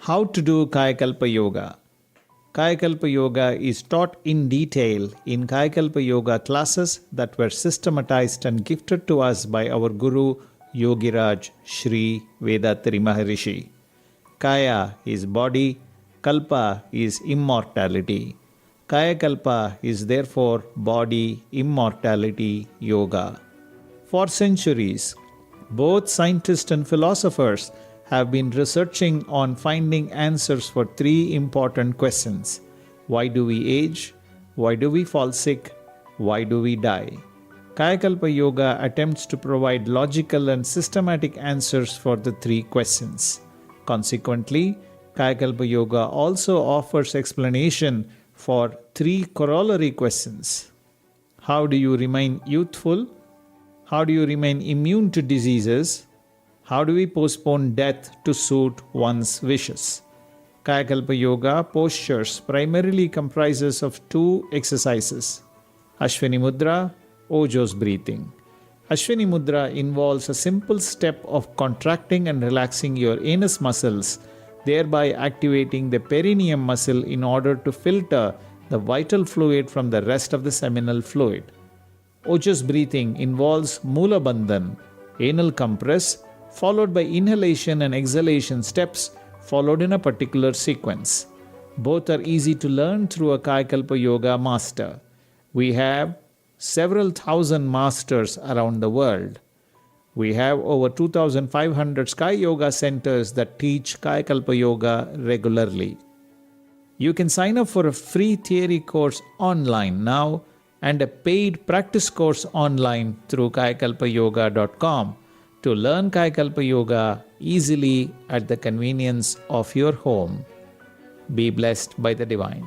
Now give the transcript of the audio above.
How to do KayaKalpa Yoga. KayaKalpa Yoga is taught in detail in KayaKalpa Yoga classes that were systematized and gifted to us by our Guru Yogiraj Shri Vedatri Maharishi. Kaya is body, Kalpa is immortality. KayaKalpa is therefore body immortality yoga. For centuries, both scientists and philosophers have been researching on finding answers for three important questions. Why do we age? Why do we fall sick? Why do we die? KayaKalpa Yoga attempts to provide logical and systematic answers for the three questions. Consequently, KayaKalpa Yoga also offers explanation for three corollary questions. How do you remain youthful? How do you remain immune to diseases? How do we postpone death to suit one's wishes? KayaKalpa Yoga Postures primarily comprises of two exercises. Aswini Mudra Ojas Breathing. Aswini Mudra involves a simple step of contracting and relaxing your anus muscles, thereby activating the perineum muscle in order to filter the vital fluid from the rest of the seminal fluid. Ojas breathing involves Moola Bandhan, anal compress, followed by inhalation and exhalation steps followed in a particular sequence. Both are easy to learn through a KayaKalpa Yoga master. We have several thousand masters around the world. We have over 2,500 Sky Yoga centers that teach KayaKalpa Yoga regularly. You can sign up for a free theory course online now and a paid practice course online through kayakalpayoga.com to learn KayaKalpa Yoga easily at the convenience of your home. Be blessed by the Divine.